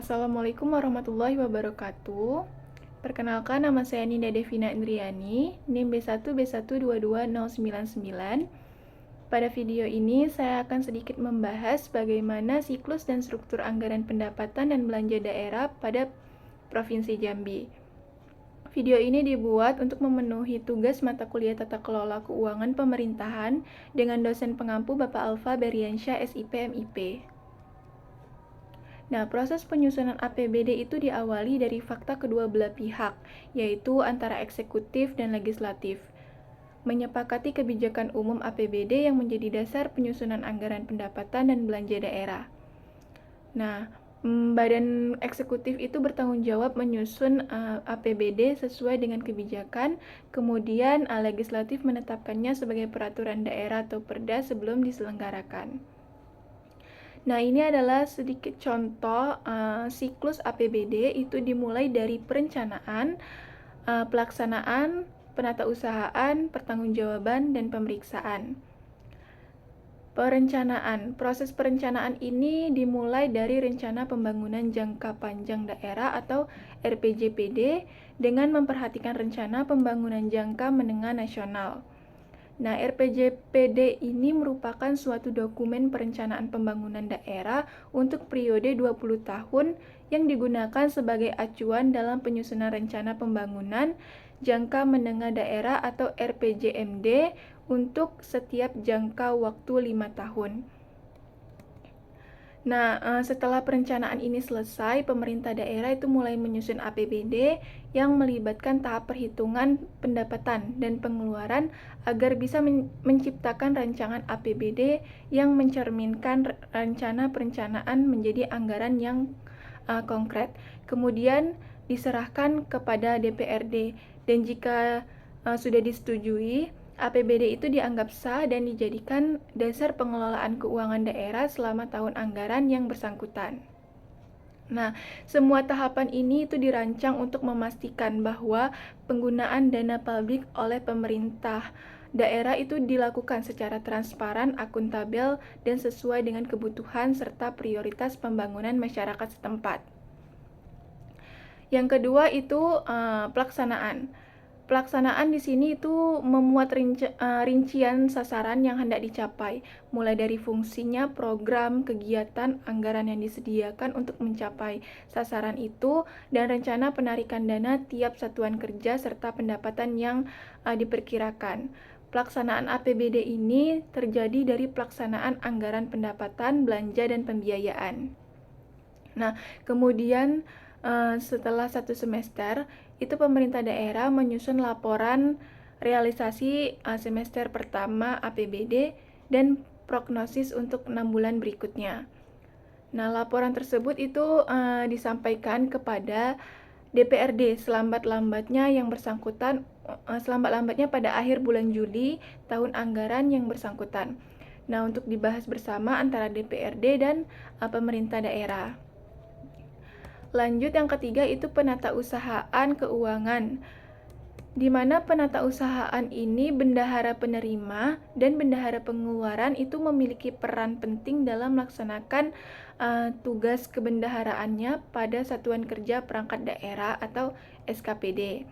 Assalamualaikum warahmatullahi wabarakatuh. Perkenalkan, nama saya Ninda Devina Indriani, NIM B1B1222099. Pada video ini, saya akan sedikit membahas bagaimana siklus dan struktur anggaran pendapatan dan belanja daerah pada Provinsi Jambi. Video ini dibuat untuk memenuhi tugas mata kuliah Tata Kelola Keuangan Pemerintahan dengan dosen pengampu Bapak Alfa Beryansyah, SIP, MIP. Nah, proses penyusunan APBD itu diawali dari fakta kedua belah pihak, yaitu antara eksekutif dan legislatif, menyepakati kebijakan umum APBD yang menjadi dasar penyusunan anggaran pendapatan dan belanja daerah. Nah, badan eksekutif itu bertanggung jawab menyusun APBD sesuai dengan kebijakan, kemudian legislatif menetapkannya sebagai peraturan daerah atau perda sebelum diselenggarakan. Nah, ini adalah sedikit contoh siklus APBD. Itu dimulai dari perencanaan, pelaksanaan, penatausahaan, pertanggungjawaban, dan pemeriksaan. Perencanaan. Proses perencanaan ini dimulai dari Rencana Pembangunan Jangka Panjang Daerah atau RPJPD dengan memperhatikan Rencana Pembangunan Jangka Menengah Nasional. Nah, RPJPD ini merupakan suatu dokumen perencanaan pembangunan daerah untuk periode 20 tahun yang digunakan sebagai acuan dalam penyusunan rencana pembangunan jangka menengah daerah atau RPJMD untuk setiap jangka waktu 5 tahun. Nah, setelah perencanaan ini selesai, pemerintah daerah itu mulai menyusun APBD yang melibatkan tahap perhitungan pendapatan dan pengeluaran agar bisa menciptakan rancangan APBD yang mencerminkan rencana perencanaan menjadi anggaran yang konkret. Kemudian diserahkan kepada DPRD, dan jika sudah disetujui, APBD itu dianggap sah dan dijadikan dasar pengelolaan keuangan daerah selama tahun anggaran yang bersangkutan. Nah, semua tahapan ini itu dirancang untuk memastikan bahwa penggunaan dana publik oleh pemerintah daerah itu dilakukan secara transparan, akuntabel, dan sesuai dengan kebutuhan serta prioritas pembangunan masyarakat setempat. Yang kedua itu pelaksanaan. Pelaksanaan di sini itu memuat rincian sasaran yang hendak dicapai, mulai dari fungsinya, program, kegiatan, anggaran yang disediakan untuk mencapai sasaran itu, dan rencana penarikan dana tiap satuan kerja serta pendapatan yang diperkirakan. Pelaksanaan APBD ini terjadi dari pelaksanaan anggaran pendapatan, belanja, dan pembiayaan. Nah, kemudian setelah 1 semester, itu pemerintah daerah menyusun laporan realisasi semester pertama APBD dan prognosis untuk 6 bulan berikutnya. Nah, laporan tersebut itu disampaikan kepada DPRD selambat-lambatnya pada akhir bulan Juli tahun anggaran yang bersangkutan. Nah, untuk dibahas bersama antara DPRD dan pemerintah daerah. Lanjut, yang ketiga itu penatausahaan keuangan, di mana penatausahaan ini bendahara penerima dan bendahara pengeluaran itu memiliki peran penting dalam melaksanakan tugas kebendaharaannya pada Satuan Kerja Perangkat Daerah atau SKPD.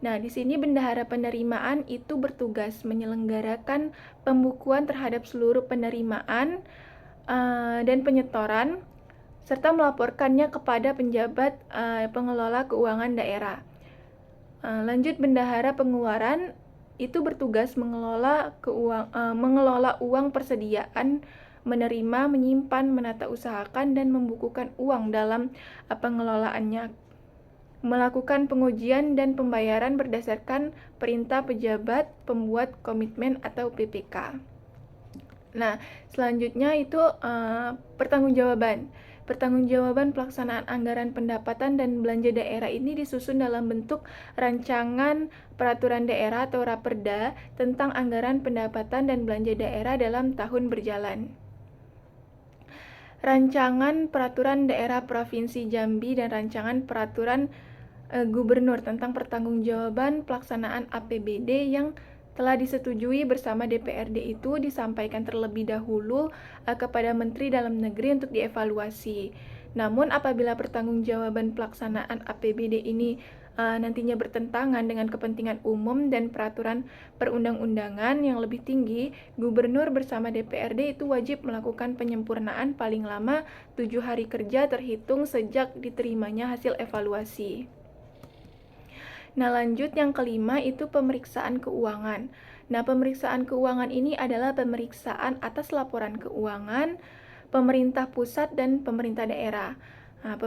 Nah, di sini bendahara penerimaan itu bertugas menyelenggarakan pembukuan terhadap seluruh penerimaan dan penyetoran, serta melaporkannya kepada penjabat pengelola keuangan daerah. Lanjut, bendahara pengeluaran itu bertugas mengelola uang persediaan, menerima, menyimpan, menatausahakan, dan membukukan uang dalam pengelolaannya, melakukan pengujian dan pembayaran berdasarkan perintah pejabat pembuat komitmen atau PPK. Nah, selanjutnya itu pertanggungjawaban. Pertanggungjawaban pelaksanaan anggaran pendapatan dan belanja daerah ini disusun dalam bentuk rancangan peraturan daerah atau Raperda tentang anggaran pendapatan dan belanja daerah dalam tahun berjalan. Rancangan peraturan daerah Provinsi Jambi dan rancangan peraturan Gubernur tentang pertanggungjawaban pelaksanaan APBD yang telah disetujui bersama DPRD itu disampaikan terlebih dahulu kepada Menteri Dalam Negeri untuk dievaluasi. Namun apabila pertanggungjawaban pelaksanaan APBD ini nantinya bertentangan dengan kepentingan umum dan peraturan perundang-undangan yang lebih tinggi, Gubernur bersama DPRD itu wajib melakukan penyempurnaan paling lama 7 hari kerja terhitung sejak diterimanya hasil evaluasi. Nah, lanjut yang kelima itu pemeriksaan keuangan. Nah, pemeriksaan keuangan ini adalah pemeriksaan atas laporan keuangan pemerintah pusat dan pemerintah daerah. Nah,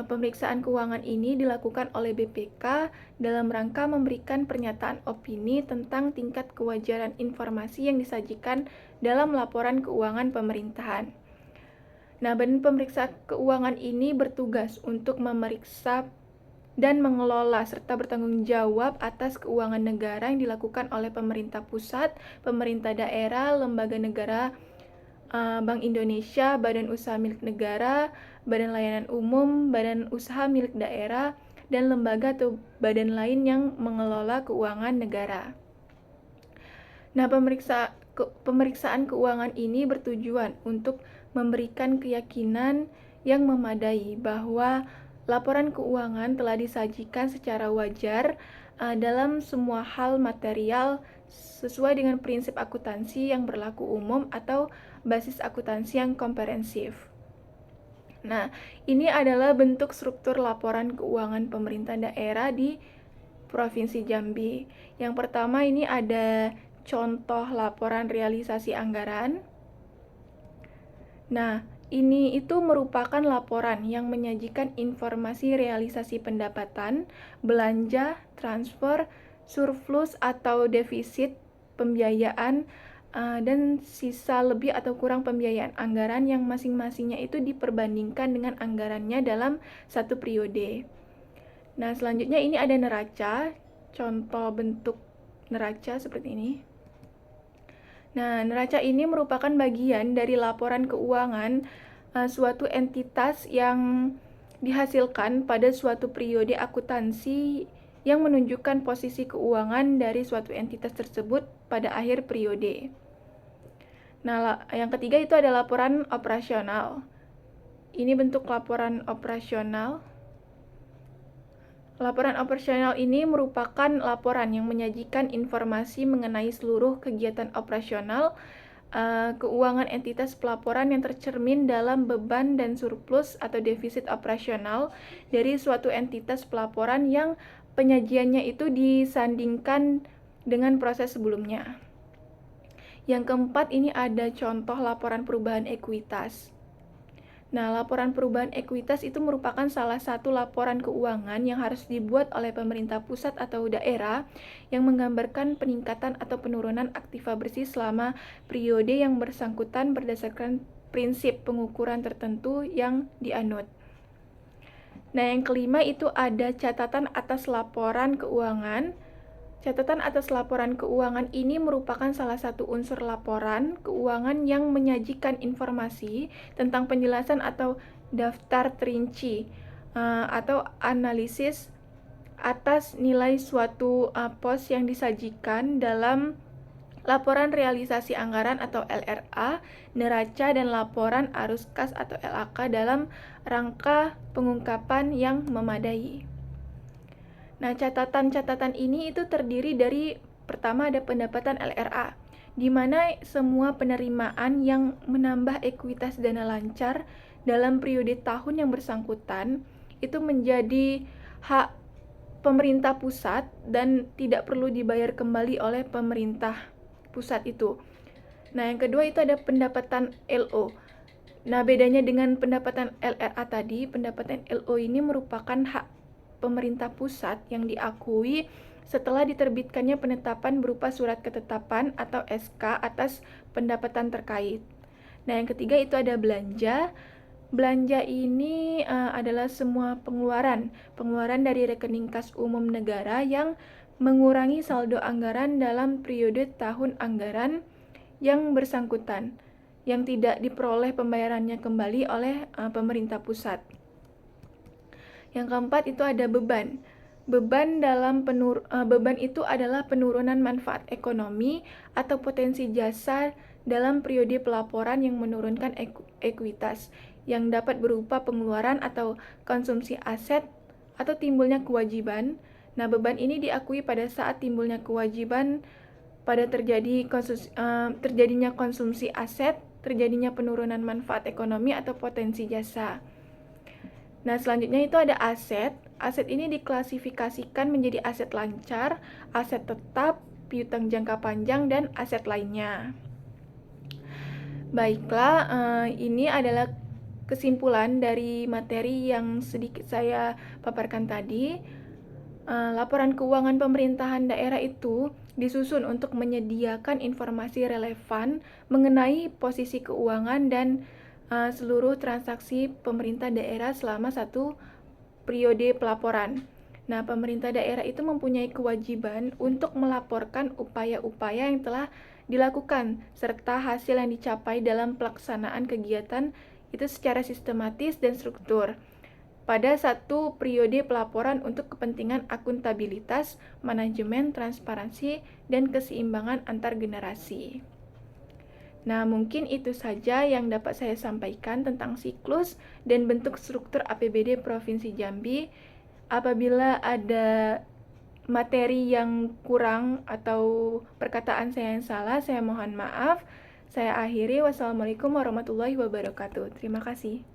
pemeriksaan keuangan ini dilakukan oleh BPK dalam rangka memberikan pernyataan opini tentang tingkat kewajaran informasi yang disajikan dalam laporan keuangan pemerintahan. Nah, Badan Pemeriksa Keuangan ini bertugas untuk memeriksa dan mengelola serta bertanggung jawab atas keuangan negara yang dilakukan oleh pemerintah pusat, pemerintah daerah, lembaga negara, Bank Indonesia, Badan Usaha Milik Negara, Badan Layanan Umum, Badan Usaha Milik Daerah, dan lembaga atau badan lain yang mengelola keuangan negara. Nah, pemeriksaan keuangan ini bertujuan untuk memberikan keyakinan yang memadai bahwa laporan keuangan telah disajikan secara wajar dalam semua hal material sesuai dengan prinsip akuntansi yang berlaku umum atau basis akuntansi yang komprehensif. Nah, ini adalah bentuk struktur laporan keuangan pemerintah daerah di Provinsi Jambi. Yang pertama ini ada contoh laporan realisasi anggaran. Nah, ini itu merupakan laporan yang menyajikan informasi realisasi pendapatan, belanja, transfer, surplus atau defisit, pembiayaan, dan sisa lebih atau kurang pembiayaan anggaran yang masing-masingnya itu diperbandingkan dengan anggarannya dalam satu periode. Nah, selanjutnya ini ada neraca, contoh bentuk neraca seperti ini. Nah, neraca ini merupakan bagian dari laporan keuangan suatu entitas yang dihasilkan pada suatu periode akuntansi yang menunjukkan posisi keuangan dari suatu entitas tersebut pada akhir periode. Nah, yang ketiga itu ada laporan operasional. Ini bentuk laporan operasional. Laporan operasional ini merupakan laporan yang menyajikan informasi mengenai seluruh kegiatan operasional keuangan entitas pelaporan yang tercermin dalam beban dan surplus atau defisit operasional dari suatu entitas pelaporan yang penyajiannya itu disandingkan dengan proses sebelumnya. Yang keempat ini ada contoh laporan perubahan ekuitas. Nah, laporan perubahan ekuitas itu merupakan salah satu laporan keuangan yang harus dibuat oleh pemerintah pusat atau daerah yang menggambarkan peningkatan atau penurunan aktiva bersih selama periode yang bersangkutan berdasarkan prinsip pengukuran tertentu yang dianut. Nah, yang kelima itu ada catatan atas laporan keuangan. Catatan atas laporan keuangan ini merupakan salah satu unsur laporan keuangan yang menyajikan informasi tentang penjelasan atau daftar terinci atau analisis atas nilai suatu pos yang disajikan dalam laporan realisasi anggaran atau LRA, neraca, dan laporan arus kas atau LAK dalam rangka pengungkapan yang memadai. Nah, catatan-catatan ini itu terdiri dari pertama ada pendapatan LRA, di mana semua penerimaan yang menambah ekuitas dana lancar dalam periode tahun yang bersangkutan itu menjadi hak pemerintah pusat dan tidak perlu dibayar kembali oleh pemerintah pusat itu. Nah, yang kedua itu ada pendapatan LO. Nah, bedanya dengan pendapatan LRA tadi, pendapatan LO ini merupakan hak pemerintah pusat yang diakui setelah diterbitkannya penetapan berupa surat ketetapan atau SK atas pendapatan terkait. Nah, yang ketiga itu ada belanja. Belanja ini adalah semua pengeluaran dari rekening kas umum negara yang mengurangi saldo anggaran dalam periode tahun anggaran yang bersangkutan, yang tidak diperoleh pembayarannya kembali oleh pemerintah pusat. Yang keempat itu ada beban. Beban itu adalah penurunan manfaat ekonomi atau potensi jasa dalam periode pelaporan yang menurunkan ekuitas. yang dapat berupa pengeluaran atau konsumsi aset atau timbulnya kewajiban. Nah, beban ini diakui pada saat timbulnya kewajiban pada terjadinya konsumsi aset, terjadinya penurunan manfaat ekonomi atau potensi jasa. Nah, selanjutnya itu ada aset. Aset ini diklasifikasikan menjadi aset lancar, aset tetap, piutang jangka panjang, dan aset lainnya. Baiklah, ini adalah kesimpulan dari materi yang sedikit saya paparkan tadi. Laporan keuangan pemerintahan daerah itu disusun untuk menyediakan informasi relevan mengenai posisi keuangan dan seluruh transaksi pemerintah daerah selama satu periode pelaporan. Nah, pemerintah daerah itu mempunyai kewajiban untuk melaporkan upaya-upaya yang telah dilakukan serta hasil yang dicapai dalam pelaksanaan kegiatan itu secara sistematis dan struktur pada satu periode pelaporan untuk kepentingan akuntabilitas, manajemen, transparansi, dan keseimbangan antar generasi. Nah, mungkin itu saja yang dapat saya sampaikan tentang siklus dan bentuk struktur APBD Provinsi Jambi. Apabila ada materi yang kurang atau perkataan saya yang salah, saya mohon maaf. Saya akhiri. Wassalamualaikum warahmatullahi wabarakatuh. Terima kasih.